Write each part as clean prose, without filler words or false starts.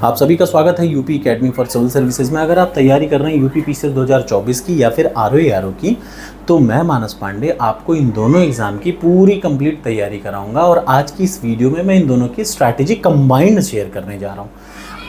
आप सभी का स्वागत है UP academy for civil services में। अगर आप तैयारी कर रहे हैं यूपी पीसीएस 2024 की या फिर आरओ की, तो मैं मानस पांडे आपको इन दोनों एग्ज़ाम की पूरी कंप्लीट तैयारी कराऊंगा। और आज की इस वीडियो में मैं इन दोनों की स्ट्रैटेजी कंबाइंड शेयर करने जा रहा हूँ।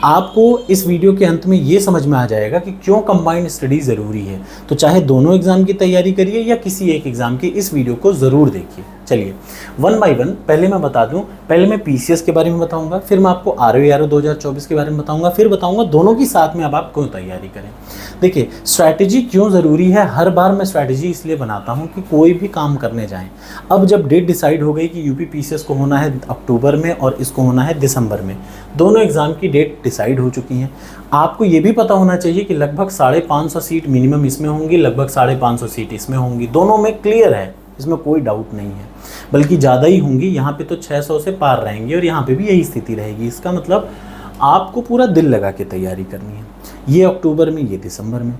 आपको इस वीडियो के अंत में ये समझ में आ जाएगा कि क्यों कंबाइंड स्टडी ज़रूरी है। तो चाहे दोनों एग्ज़ाम की तैयारी करिए या किसी एक एग्ज़ाम की, इस वीडियो को ज़रूर देखिए। चलिए वन बाय वन पहले मैं बता दूं। पहले मैं पीसीएस के बारे में बताऊंगा, फिर मैं आपको आरओ 2024 के बारे में बताऊंगा, फिर बताऊंगा दोनों की साथ में अब आप क्यों तैयारी करें। देखिए स्ट्रैटेजी क्यों ज़रूरी है। हर बार मैं स्ट्रैटेजी इसलिए बनाता हूं कि कोई भी काम करने जाएं। अब जब डेट डिसाइड हो गई कि यूपी पीसीएस को होना है अक्टूबर में और इसको होना है दिसंबर में, दोनों एग्ज़ाम की डेट डिसाइड हो चुकी हैं। आपको ये भी पता होना चाहिए कि लगभग 550 सीट मिनिमम इसमें होंगी, लगभग 550 सीट इसमें होंगी। दोनों में क्लियर है, इसमें कोई डाउट नहीं है, बल्कि ज़्यादा ही होंगी। यहाँ पे तो 600 से पार रहेंगे और यहाँ पे भी यही स्थिति रहेगी। इसका मतलब आपको पूरा दिल लगा के तैयारी करनी है, ये अक्टूबर में, ये दिसंबर में।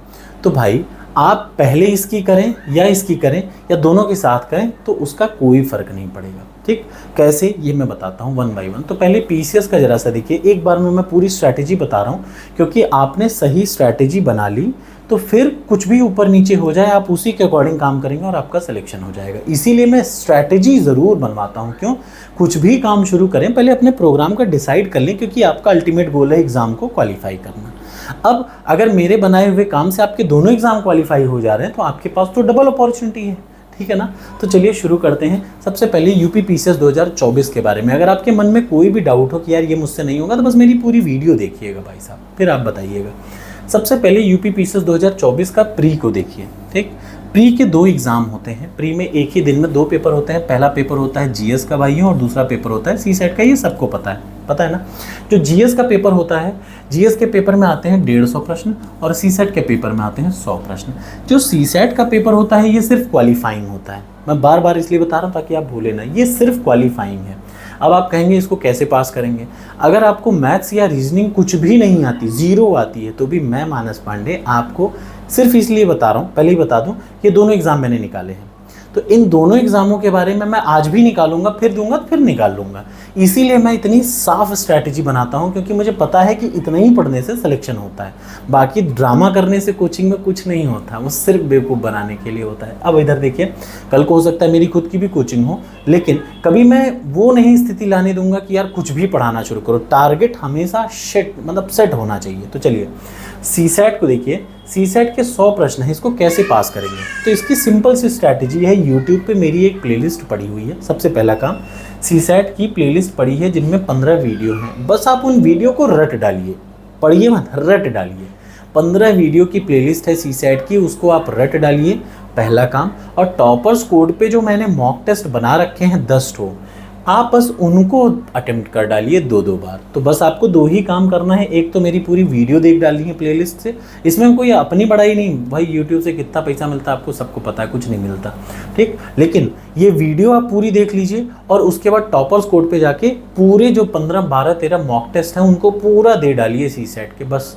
तो भाई आप पहले इसकी करें या इसकी करें या दोनों के साथ करें तो उसका कोई फ़र्क नहीं पड़ेगा। ठीक, कैसे ये मैं बताता हूँ वन बाय वन। तो पहले पीसीएस का जरा सा देखिए, एक बार में मैं पूरी स्ट्रैटेजी बता रहा हूँ, क्योंकि आपने सही स्ट्रैटेजी बना ली तो फिर कुछ भी ऊपर नीचे हो जाए आप उसी के अकॉर्डिंग काम करेंगे और आपका सिलेक्शन हो जाएगा। इसीलिए मैं स्ट्रैटेजी ज़रूर बनवाता हूँ। क्यों? कुछ भी काम शुरू करें पहले अपने प्रोग्राम का डिसाइड कर लें, क्योंकि आपका अल्टीमेट गोल है एग्ज़ाम को क्वालिफाई करना। अब अगर मेरे बनाए हुए काम से आपके दोनों एग्ज़ाम क्वालिफाई हो जा रहे हैं तो आपके पास तो डबल अपॉर्चुनिटी है। ठीक है ना? तो चलिए शुरू करते हैं। सबसे पहले यूपी पीसीएस 2024 के बारे में। अगर आपके मन में कोई भी डाउट हो कि यार ये मुझसे नहीं होगा, तो बस मेरी पूरी वीडियो देखिएगा भाई साहब, फिर आप बताइएगा। सबसे पहले यूपी पीसीएस 2024 का प्री को देखिए। ठीक, प्री के दो एग्ज़ाम होते हैं। प्री में एक ही दिन में दो पेपर होते हैं। पहला पेपर होता है जीएस का भाइयों और दूसरा पेपर होता है सीसेट का। ये सबको पता है ना। जो जीएस का पेपर होता है, जीएस के पेपर में आते हैं 150 प्रश्न और सीसेट के पेपर में आते हैं 100 प्रश्न। जो सीसेट का पेपर होता है ये सिर्फ क्वालिफाइंग होता है। मैं बार बार इसलिए बता रहा हूँ ताकि आप भूलें ना, ये सिर्फ क्वालिफाइंग है। अब आप कहेंगे इसको कैसे पास करेंगे। अगर आपको मैथ्स या रीजनिंग कुछ भी नहीं आती, ज़ीरो आती है, तो भी मैं मानस पांडे आपको सिर्फ इसलिए बता रहा हूँ, पहले ही बता दूँ, ये दोनों एग्ज़ाम मैंने निकाले हैं। तो इन दोनों एग्ज़ामों के बारे में मैं आज भी निकालूंगा, फिर दूंगा, फिर निकाल लूँगा। इसीलिए मैं इतनी साफ स्ट्रैटेजी बनाता हूँ, क्योंकि मुझे पता है कि इतना ही पढ़ने से सिलेक्शन होता है। बाकी ड्रामा करने से कोचिंग में कुछ नहीं होता, वो सिर्फ बेवकूफ़ बनाने के लिए होता है। अब इधर देखिए, कल को हो सकता है मेरी खुद की भी कोचिंग हो, लेकिन कभी मैं वो नहीं स्थिति लाने दूंगा कि यार कुछ भी पढ़ाना शुरू करो। टारगेट हमेशा सेट होना चाहिए। तो चलिए सीसेट को देखिए। सीसेट के 100 प्रश्न हैं, इसको कैसे पास करेंगे। तो इसकी सिंपल सी स्ट्रैटेजी है। यूट्यूब पे मेरी एक प्लेलिस्ट पड़ी हुई है। सबसे पहला काम, सीसेट की प्लेलिस्ट पड़ी है जिनमें 15 वीडियो हैं। बस आप उन वीडियो को रट डालिए, पढ़िए मत, रट डालिए। 15 वीडियो की प्लेलिस्ट है सीसेट की, उसको आप रट डालिए, पहला काम। और टॉपर्स कोड पे जो मैंने मॉक टेस्ट बना रखे हैं 10 ठो, आप बस उनको अटेम्प्ट कर डालिए 2-2 बार। तो बस आपको दो ही काम करना है। एक तो मेरी पूरी वीडियो देख डालनी है प्लेलिस्ट से। इसमें कोई अपनी बड़ाई नहीं भाई, यूट्यूब से कितना पैसा मिलता है आपको सबको पता है, कुछ नहीं मिलता। ठीक, लेकिन ये वीडियो आप पूरी देख लीजिए और उसके बाद टॉपर्स कोड पे जाके पूरे जो 15, 12, 13 मॉक टेस्ट हैं उनको पूरा दे डालिए सीसेट के। बस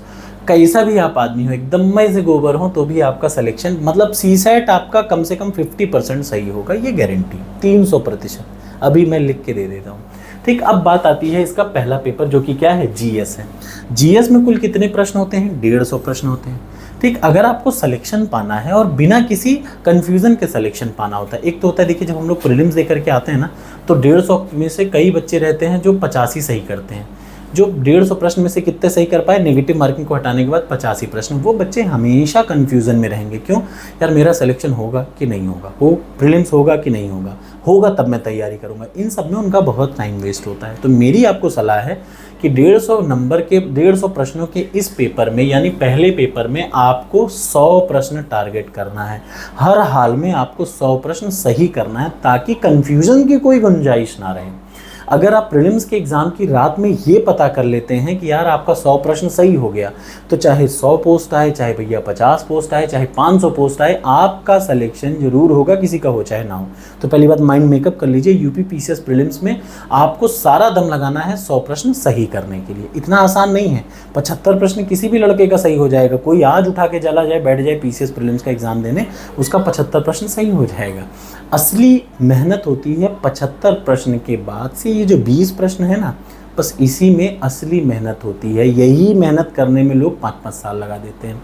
कैसा भी आप आदमी हो, एकदम मैं से गोबर हो, तो भी आपका सिलेक्शन, मतलब सीसेट आपका कम से कम 50% सही होगा, ये गारंटी 300%। अभी मैं लिख के दे देता हूँ। ठीक, अब बात आती है इसका पहला पेपर, जो कि क्या है, जीएस है। जीएस में कुल कितने प्रश्न होते हैं? 150 प्रश्न होते हैं। ठीक, अगर आपको सिलेक्शन पाना है और बिना किसी कंफ्यूजन के सिलेक्शन पाना होता है। एक तो होता है, देखिए जब हम लोग प्रीलिम्स दे करके आते हैं ना, तो 150 में से कई बच्चे रहते हैं जो 85 सही करते हैं। जो 150 प्रश्न में से कितने सही कर पाए, नेगेटिव मार्किंग को हटाने के बाद 85 प्रश्न, वो बच्चे हमेशा कंफ्यूजन में रहेंगे। क्यों? यार मेरा सिलेक्शन होगा कि नहीं होगा, वो प्रीलिम्स होगा कि नहीं होगा, होगा तब मैं तैयारी करूंगा। इन सब में उनका बहुत टाइम वेस्ट होता है। तो मेरी आपको सलाह है कि 150 नंबर के 150 प्रश्नों के इस पेपर में, यानी पहले पेपर में, आपको 100 प्रश्न टारगेट करना है। हर हाल में आपको 100 प्रश्न सही करना है, ताकि कन्फ्यूज़न की कोई गुंजाइश ना रहे। अगर आप प्रीलिम्स के एग्ज़ाम की रात में ये पता कर लेते हैं कि यार आपका 100 प्रश्न सही हो गया, तो चाहे 100 पोस्ट आए, चाहे भैया 50 पोस्ट आए, चाहे 500 पोस्ट आए, आपका सिलेक्शन जरूर होगा, किसी का हो चाहे ना हो। तो पहली बात माइंड मेकअप कर लीजिए, यूपी पीसीएस प्रीलिम्स में आपको सारा दम लगाना है 100 प्रश्न सही करने के लिए। इतना आसान नहीं है। 75 प्रश्न किसी भी लड़के का सही हो जाएगा। कोई आज उठा के चला जाए, बैठ जाए पीसीएस प्रीलिम्स का एग्ज़ाम देने, उसका 75 प्रश्न सही हो जाएगा। असली मेहनत होती है 75 प्रश्न के बाद से ये जो 20 प्रश्न है ना, बस इसी में असली मेहनत होती है, यही मेहनत करने में लोग 5-5 साल लगा देते हैं।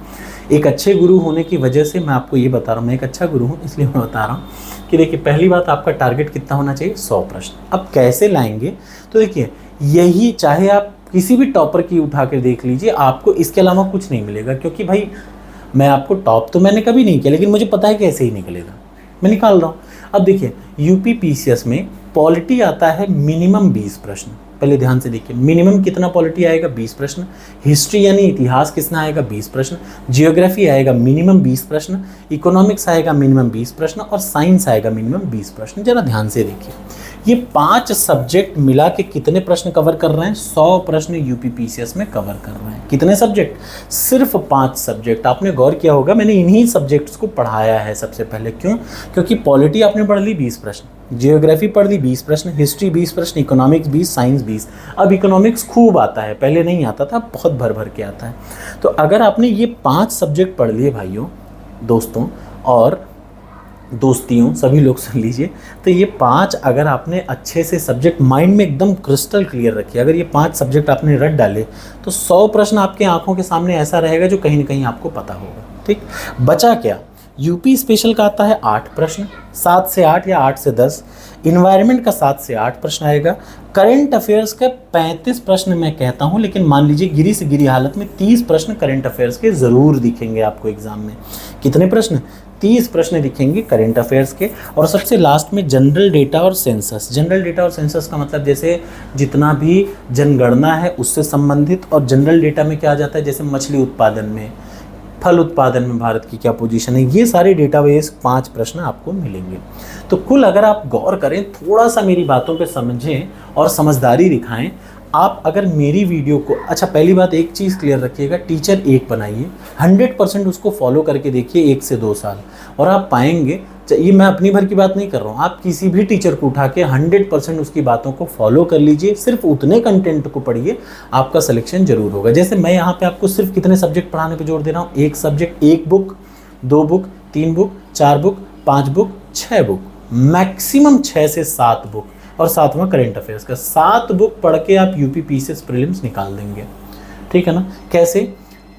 एक अच्छे गुरु होने की वजह से मैं आपको ये बता रहा हूँ, मैं एक अच्छा गुरु हूँ इसलिए मैं बता रहा हूँ कि देखिए, पहली बात आपका टारगेट कितना होना चाहिए, 100 प्रश्न। अब कैसे लाएंगे, तो देखिए यही, चाहे आप किसी भी टॉपर की उठा कर देख लीजिए, आपको इसके अलावा कुछ नहीं मिलेगा। क्योंकि भाई मैं आपको टॉप तो मैंने कभी नहीं किया, लेकिन मुझे पता है कैसे ही निकलेगा, मैं निकाल रहा हूँ। अब देखिए यूपी पीसीएस में पॉलिटी आता है मिनिमम 20 प्रश्न, पहले ध्यान से देखिए, मिनिमम कितना पॉलिटी आएगा, 20 प्रश्न। हिस्ट्री यानी इतिहास कितना आएगा, 20 प्रश्न। जियोग्राफी आएगा मिनिमम 20 प्रश्न। इकोनॉमिक्स आएगा मिनिमम 20 प्रश्न। और साइंस आएगा मिनिमम 20 प्रश्न। जरा ध्यान से देखिए, ये 5 सब्जेक्ट मिला के कितने प्रश्न कवर कर रहे हैं, 100 प्रश्न यूपी पीसीएस में कवर कर रहे हैं। कितने सब्जेक्ट, सिर्फ 5 सब्जेक्ट। आपने गौर किया होगा, मैंने इन्हीं सब्जेक्ट्स को पढ़ाया है सबसे पहले। क्यों, क्योंकि पॉलिटी आपने पढ़ ली 20 प्रश्न, जियोग्राफी पढ़ ली 20 प्रश्न, हिस्ट्री 20 प्रश्न, इकोनॉमिक्स 20, साइंस 20। अब इकोनॉमिक्स खूब आता है, पहले नहीं आता था, बहुत भर भर के आता है। तो अगर आपने ये 5 सब्जेक्ट पढ़ लिए भाइयों, दोस्तों और दोस्तियों, सभी लोग सुन लीजिए, तो ये 5 अगर आपने अच्छे से सब्जेक्ट माइंड में एकदम क्रिस्टल क्लियर रखिए, अगर ये 5 सब्जेक्ट आपने रट डाले तो 100 प्रश्न आपके आंखों के सामने ऐसा रहेगा जो कहीं ना कहीं आपको पता होगा। ठीक, बचा क्या, यूपी स्पेशल का आता है 8 प्रश्न, 7 से 8 या 8 से 10। इन्वायरमेंट का 7 से 8 प्रश्न आएगा। करंट अफेयर्स का 35 प्रश्न मैं कहता हूं, लेकिन मान लीजिए गिरी से गिरी हालत में 30 प्रश्न करंट अफेयर्स के ज़रूर दिखेंगे आपको एग्जाम में। कितने प्रश्न, 30 प्रश्न दिखेंगे करंट अफेयर्स के। और सबसे लास्ट में जनरल डेटा और सेंसस। जनरल डेटा और सेंसस का मतलब जैसे जितना भी जनगणना है उससे संबंधित, और जनरल डेटा में क्या आ जाता है, जैसे मछली उत्पादन में, फल उत्पादन में भारत की क्या पोजीशन है, ये सारे डेटाबेस 5 प्रश्न आपको मिलेंगे। तो कुल अगर आप गौर करें, थोड़ा सा मेरी बातों पे समझें और समझदारी दिखाएं, आप अगर मेरी वीडियो को, अच्छा पहली बात एक चीज़ क्लियर रखिएगा, टीचर एक बनाइए, 100% उसको फॉलो करके देखिए 1 से 2 साल, और आप पाएंगे, ये मैं अपनी भर की बात नहीं कर रहा हूँ, आप किसी भी टीचर को उठा के 100% उसकी बातों को फॉलो कर लीजिए, सिर्फ उतने कंटेंट को पढ़िए, आपका सिलेक्शन जरूर होगा। जैसे मैं यहाँ पे आपको सिर्फ कितने सब्जेक्ट पढ़ाने पे जोर दे रहा हूँ, 1 subject, 1 book, 2 book, 3 book, 4 book, 5 book, 6 book, maximum 6 से 7 बुक, और 7वां करंट अफेयर्स का। 7 बुक पढ़ के आप यूपी पीसीएस प्रीलिम्स निकाल देंगे। ठीक है ना, कैसे,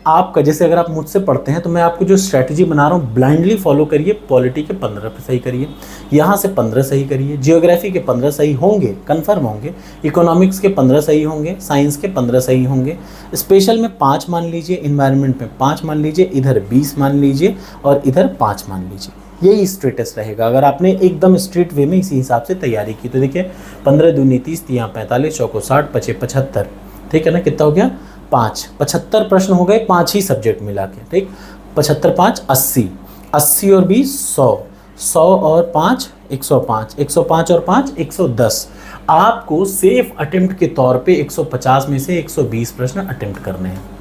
आपका जैसे अगर आप मुझसे पढ़ते हैं तो मैं आपको जो स्ट्रैटेजी बना रहा हूँ ब्लाइंडली फॉलो करिए। पॉलिटी के 15 सही करिए, यहाँ से 15 सही करिए, जियोग्राफी के 15 सही होंगे, कंफर्म होंगे, इकोनॉमिक्स के 15 सही होंगे, साइंस के 15 सही होंगे, स्पेशल में 5 मान लीजिए, इन्वायरमेंट में 5 मान लीजिए, इधर 20 मान लीजिए और इधर 5 मान लीजिए। यही स्टेटस रहेगा अगर आपने एकदम स्ट्रेट वे में इसी हिसाब से तैयारी की। तो देखिए 15 दूनी 30, 3 45, 4 60, 5 75। ठीक है ना, कितना हो गया, 5, 75 प्रश्न हो गए 5 ही सब्जेक्ट मिला के। ठीक, 75 5 80, 80 और 20 100, 100 और 5 105, 105 और 5 110। आपको सेफ अटेम्प्ट के तौर पे 150 में से 120 प्रश्न अटेम्प्ट करने हैं।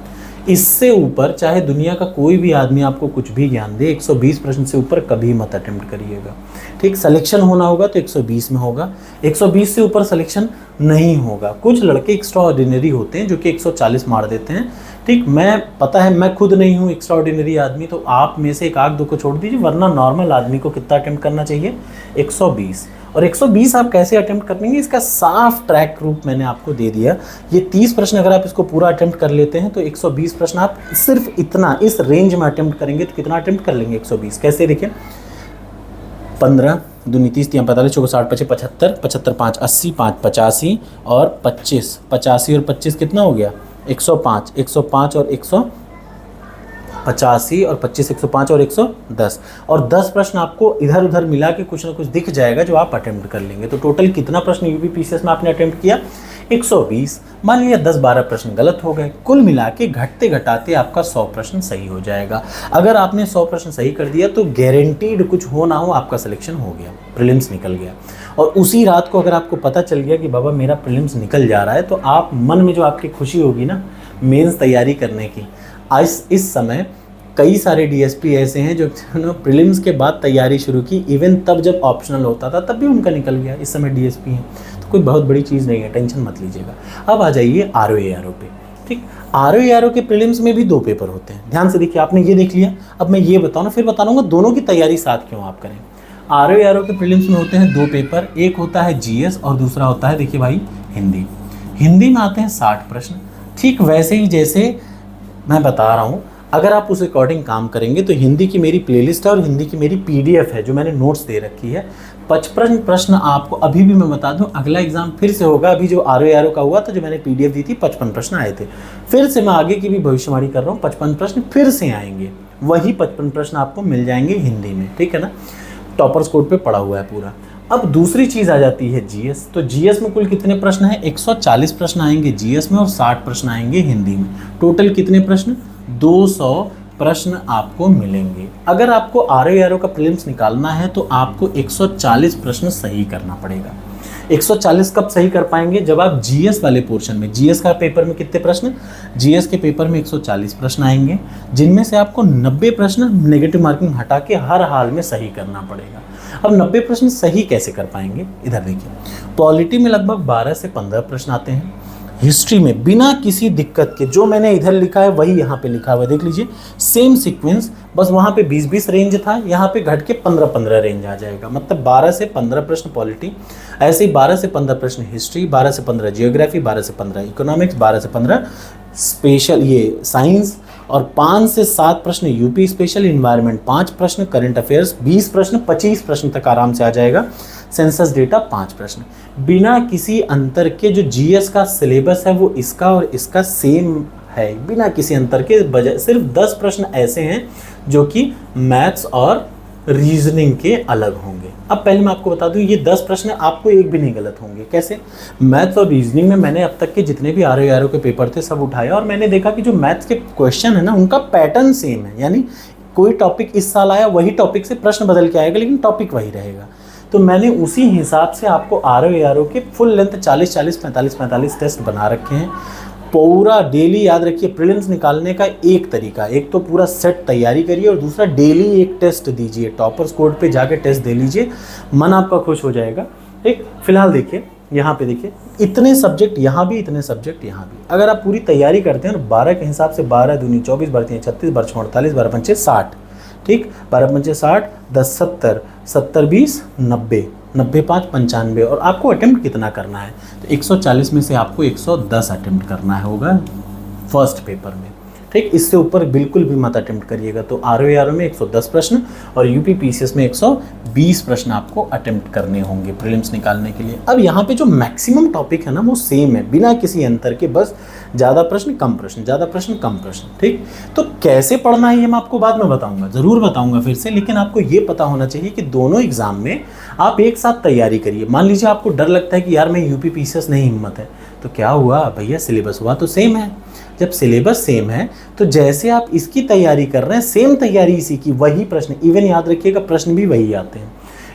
इससे ऊपर चाहे दुनिया का कोई भी आदमी आपको कुछ भी ज्ञान दे, 120 प्रश्न से ऊपर कभी मत अटेम्प्ट करिएगा। ठीक, सिलेक्शन होना होगा तो 120 में होगा, 120 से ऊपर सिलेक्शन नहीं होगा। कुछ लड़के एक्स्ट्रा ऑर्डिनरी होते हैं जो कि 140 मार देते हैं। ठीक, मैं पता है मैं खुद नहीं हूँ एक्स्ट्रा ऑर्डिनरी आदमी, तो आप में से 1-2 को छोड़ दीजिए, वरना नॉर्मल आदमी को कितना अटेम्प्ट करना चाहिए, 120। और 120 आप कैसे अटेम्प्ट करेंगे, इसका साफ ट्रैक रूप मैंने आपको दे दिया। ये 30 प्रश्न अगर आप इसको पूरा अटेम्प्ट कर लेते हैं तो 120 प्रश्न आप सिर्फ इतना इस रेंज में अटेम्प्ट करेंगे तो कितना अटेम्प्ट कर लेंगे, 120। कैसे, देखिए 15 दूनी 30, 3 45, 4 60, 5 75, 75 5 80, 5 85 और 25, 85 और 25 कितना हो गया, 105, 105 और 185 और 25, 105 और 110। और 10 प्रश्न आपको इधर उधर मिला के कुछ ना कुछ दिख जाएगा जो आप अटेम्प्ट कर लेंगे। तो टोटल कितना प्रश्न यूपी पीसीएस में आपने अटेम्प्ट किया, 120। मान लिया 10-12 प्रश्न गलत हो गए, कुल मिला के घटते घटाते आपका 100 प्रश्न सही हो जाएगा। अगर आपने 100 प्रश्न सही कर दिया तो गारंटीड कुछ हो ना हो आपका सिलेक्शन हो गया, प्रीलिम्स निकल गया। और उसी रात को अगर आपको पता चल गया कि बाबा मेरा प्रीलिम्स निकल जा रहा है, तो आप मन में जो आपकी खुशी होगी ना मेंस तैयारी करने की। आज इस समय कई सारे डीएसपी ऐसे हैं जो प्रीलिम्स के बाद तैयारी शुरू की, इवन तब जब ऑप्शनल होता था तब भी उनका निकल गया। इस समय डीएसपी हैं, तो कोई बहुत बड़ी चीज़ नहीं है, टेंशन मत लीजिएगा। अब आ जाइए आरओ पे। ठीक, आरओ के प्रीलिम्स में भी 2 पेपर होते हैं। ध्यान से देखिए, आपने ये देख लिया, अब मैं ये बताऊँ ना, फिर बताऊँगा दोनों की तैयारी साथ क्यों आप करें। आरओ के प्रीलिम्स में होते हैं 2 पेपर, एक होता है जीएस और दूसरा होता है, देखिए भाई, हिंदी। हिंदी में आते हैं 60 प्रश्न। ठीक वैसे ही जैसे मैं बता रहा हूँ, अगर आप उस अकॉर्डिंग काम करेंगे तो हिंदी की मेरी प्लेलिस्ट है और हिंदी की मेरी पीडीएफ है जो मैंने नोट्स दे रखी है। 55 प्रश्न आपको अभी भी मैं बता दूं, अगला एग्जाम फिर से होगा। अभी जो आरओ का हुआ था, जो मैंने पीडीएफ दी थी, 55 प्रश्न आए थे। फिर से मैं आगे की भी भविष्यवाणी कर रहा हूँ, 55 प्रश्न फिर से आएंगे। वही 55 प्रश्न आपको मिल जाएंगे हिंदी में, ठीक है ना। टॉपर्स कोड पे पड़ा हुआ है पूरा। अब दूसरी चीज़ आ जाती है जीएस। तो जीएस में कुल कितने प्रश्न हैं? 140 प्रश्न आएंगे जीएस में और 60 प्रश्न आएंगे हिंदी में। टोटल कितने प्रश्न? 200 प्रश्न आपको मिलेंगे। अगर आपको आरओ का प्रीलिम्स निकालना है तो आपको 140 प्रश्न सही करना पड़ेगा। 140 कब सही कर पाएंगे? जब आप जीएस वाले पोर्शन में, जीएस का पेपर में कितने प्रश्न? जीएस के पेपर में 140 प्रश्न आएंगे, जिनमें से आपको 90 प्रश्न नेगेटिव मार्किंग हटा के हर हाल में सही करना पड़ेगा। अब 90 प्रश्न सही कैसे कर पाएंगे? इधर देखिए, पॉलिटी में लगभग 12 से 15 प्रश्न आते हैं। हिस्ट्री में बिना किसी दिक्कत के जो मैंने इधर लिखा है वही यहाँ पे लिखा हुआ है, देख लीजिए, सेम सीक्वेंस, बस वहाँ पे 20-20 रेंज था, यहाँ पे घट के 15-15 रेंज आ जाएगा। मतलब 12 से 15 प्रश्न पॉलिटी, ऐसे ही 12 से 15 प्रश्न हिस्ट्री, 12 से 15 जियोग्राफी, 12 से 15 इकोनॉमिक्स, 12 से 15 स्पेशल ये साइंस, और 5 से 7 प्रश्न यूपी स्पेशल, इन्वायरमेंट 5 प्रश्न, करंट अफेयर्स 20 प्रश्न, 25 प्रश्न तक आराम से आ जाएगा, सेंसस डेटा 5 प्रश्न। बिना किसी अंतर के जो जीएस का सिलेबस है वो इसका और इसका सेम है, बिना किसी अंतर के बजाय सिर्फ 10 प्रश्न ऐसे हैं जो कि मैथ्स और रीजनिंग के अलग होंगे। अब पहले मैं आपको बता दूं, ये 10 प्रश्न आपको एक भी नहीं गलत होंगे। कैसे? मैथ्स और रीजनिंग में मैंने अब तक के जितने भी आरओ के पेपर थे सब उठाए और मैंने देखा कि जो मैथ्स के क्वेश्चन है ना, उनका पैटर्न सेम है। यानी कोई टॉपिक इस साल आया, वही टॉपिक से प्रश्न बदल के आएगा, लेकिन टॉपिक वही रहेगा। तो मैंने उसी हिसाब से आपको आरओ के फुल लेंथ 40-40, 45-45 टेस्ट बना रखे हैं। पूरा डेली याद रखिए, प्रीलिम्स निकालने का एक तरीका, एक तो पूरा सेट तैयारी करिए और दूसरा डेली एक टेस्ट दीजिए। टॉपर्स कोड पे जाके टेस्ट दे लीजिए, मन आपका खुश हो जाएगा। ठीक, फिलहाल देखिए यहाँ पे, देखिए इतने सब्जेक्ट यहाँ भी, इतने सब्जेक्ट यहाँ भी। अगर आप पूरी तैयारी करते हैं और 12 के हिसाब से 12 दूनी 24, 12 36, 12 48, 12 पंचे 60, ठीक, 12 पंचे 60, 10 70, 70 20 90, 90 5 95। और आपको अटेम्प्ट कितना करना है? तो 140 में से आपको 110 अटेम्प्ट करना होगा फर्स्ट पेपर में। ठीक, इससे ऊपर बिल्कुल भी मत अटेम्प्ट करिएगा। तो आरओ में 110 प्रश्न और यूपी पीसीएस में 120 प्रश्न आपको अटेम्प्ट करने होंगे प्रीलिम्स निकालने के लिए। अब यहाँ पे जो मैक्सिमम टॉपिक है ना वो सेम है, बिना किसी अंतर के, बस ज़्यादा प्रश्न कम प्रश्न, ज़्यादा प्रश्न कम प्रश्न। ठीक, तो कैसे पढ़ना है ये मैं आपको बाद में बताऊंगा, ज़रूर बताऊंगा फिर से, लेकिन आपको ये पता होना चाहिए कि दोनों एग्जाम में आप एक साथ तैयारी करिए। मान लीजिए आपको डर लगता है कि यार मैं यूपी पीसीएस नहीं हिम्मत है, तो क्या हुआ भैया, सिलेबस हुआ तो सेम है। जब सिलेबस सेम है तो जैसे आप इसकी तैयारी कर रहे हैं, सेम तैयारी इसी की, वही प्रश्न, इवन याद रखिएगा प्रश्न भी वही आते हैं।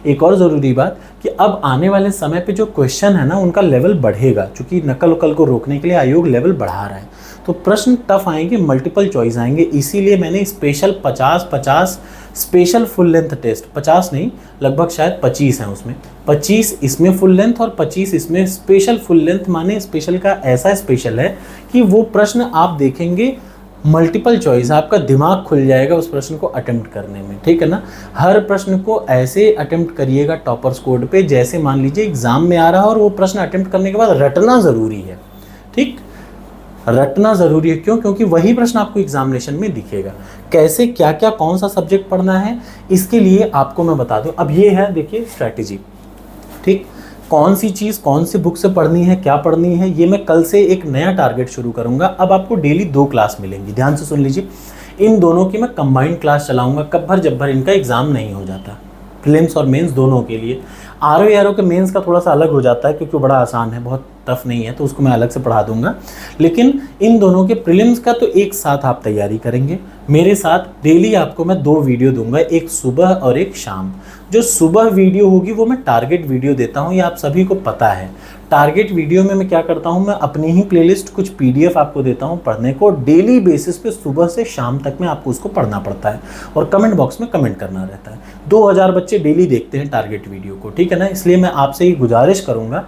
एक और ज़रूरी बात कि अब आने वाले समय पे जो क्वेश्चन है ना उनका लेवल बढ़ेगा, क्योंकि नकल उकल को रोकने के लिए आयोग लेवल बढ़ा रहा है। तो प्रश्न टफ आएंगे, मल्टीपल चॉइस आएंगे, इसीलिए मैंने special 50-50 special full length test, 50 नहीं लगभग शायद 25 हैं उसमें, 25 इसमें फुल लेंथ और 25 इसमें स्पेशल फुल लेंथ। माने स्पेशल का ऐसा स्पेशल है कि वो प्रश्न आप देखेंगे मल्टीपल चॉइस, आपका दिमाग खुल जाएगा उस प्रश्न को अटेम्प्ट करने में। ठीक है ना, हर प्रश्न को ऐसे अटेम्प्ट करिएगा टॉपर्स कोड पे जैसे मान लीजिए एग्जाम में आ रहा है, और वो प्रश्न अटेम्प्ट करने के बाद रटना ज़रूरी है। ठीक, रटना ज़रूरी है, क्यों? क्योंकि वही प्रश्न आपको एग्जामिनेशन में दिखेगा। कैसे, क्या क्या, कौन सा सब्जेक्ट पढ़ना है, इसके लिए आपको मैं बता दूं। अब ये है देखिए स्ट्रैटेजी। ठीक, कौन सी चीज़ कौन सी बुक से पढ़नी है, क्या पढ़नी है, ये मैं कल से एक नया टारगेट शुरू करूंगा। अब आपको डेली 2 क्लास मिलेंगी, ध्यान से सुन लीजिए। इन दोनों की मैं कंबाइंड क्लास चलाऊंगा कब भर, जब भर इनका एग्जाम नहीं हो जाता, प्रीलिम्स और मेंस दोनों के लिए। आरओ के मेंस का थोड़ा सा अलग हो जाता है क्योंकि वो बड़ा आसान है, बहुत टफ नहीं है, तो उसको मैं अलग से पढ़ा दूंगा। लेकिन इन दोनों के प्रीलिम्स का तो एक साथ आप तैयारी करेंगे मेरे साथ। डेली आपको मैं 2 वीडियो दूंगा, एक सुबह और एक शाम। जो सुबह वीडियो होगी वो मैं टारगेट वीडियो देता हूँ, ये आप सभी को पता है। टारगेट वीडियो में मैं क्या करता हूँ, मैं अपनी ही प्लेलिस्ट कुछ पीडीएफ आपको देता हूँ पढ़ने को, डेली बेसिस पे सुबह से शाम तक में आपको उसको पढ़ना पड़ता है और कमेंट बॉक्स में कमेंट करना रहता है। 2000 बच्चे डेली देखते हैं टारगेट वीडियो को, ठीक है ना। इसलिए मैं आपसे ही गुजारिश करूँगा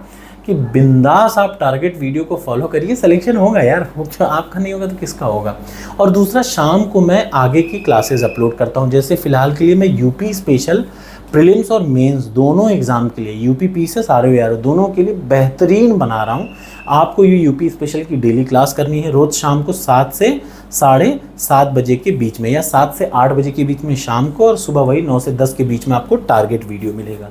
कि बिंदास आप टारगेट वीडियो को फॉलो करिए, सिलेक्शन होगा यार, आपका नहीं होगा तो किसका होगा। और दूसरा, शाम को मैं आगे की क्लासेस अपलोड करता हूँ। जैसे फिलहाल के लिए मैं यूपी स्पेशल प्रीलिम्स और मेंस दोनों एग्जाम के लिए, यूपी पीसीएस आरओ दोनों के लिए बेहतरीन बना रहा हूँ। आपको ये यूपी स्पेशल की डेली क्लास करनी है रोज़ शाम को 7 से 7:30 बजे के बीच में, या 7 से 8 बजे के बीच में शाम को, और सुबह वही 9 से 10 के बीच में आपको टारगेट वीडियो मिलेगा।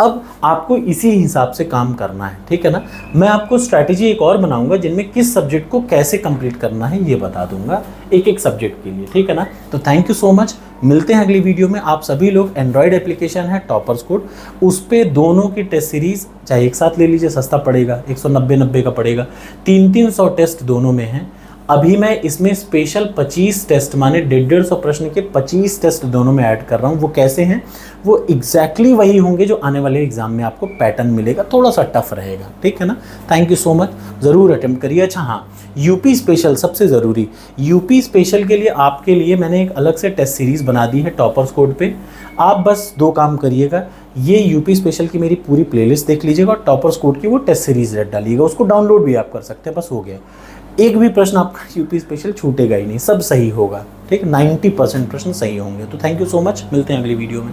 अब आपको इसी हिसाब से काम करना है, ठीक है ना। मैं आपको स्ट्रैटेजी एक और बनाऊंगा जिनमें किस सब्जेक्ट को कैसे कंप्लीट करना है ये बता दूंगा एक एक सब्जेक्ट के लिए, ठीक है ना। तो थैंक यू सो मच, मिलते हैं अगली वीडियो में। आप सभी लोग एंड्रॉयड एप्लीकेशन है टॉपर्स कोड, उस पर दोनों की टेस्ट सीरीज चाहे एक साथ ले लीजिए, सस्ता पड़ेगा, 190 का पड़ेगा, 300 टेस्ट दोनों में हैं। अभी मैं इसमें स्पेशल 25 टेस्ट माने 150 प्रश्न के 25 टेस्ट दोनों में ऐड कर रहा हूँ। वो कैसे हैं, वो एग्जैक्टली वही होंगे जो आने वाले एग्जाम में आपको पैटर्न मिलेगा, थोड़ा सा टफ रहेगा, ठीक है ना। थैंक यू सो मच, ज़रूर अटेम्प्ट करिए। अच्छा हाँ, यूपी स्पेशल सबसे ज़रूरी, यूपी स्पेशल के लिए आपके लिए मैंने एक अलग से टेस्ट सीरीज़ बना दी है टॉपर्स कोड पे। आप बस 2 काम करिएगा, ये यूपी स्पेशल की मेरी पूरी प्लेलिस्ट देख लीजिएगा और टॉपर्स कोड की वो टेस्ट सीरीज़ डालिएगा, उसको डाउनलोड भी आप कर सकते हैं, बस हो गया। एक भी प्रश्न आपका यूपी स्पेशल छूटेगा ही नहीं, सब सही होगा, ठीक, 90% प्रश्न सही होंगे। तो थैंक यू सो मच, मिलते हैं अगली वीडियो में।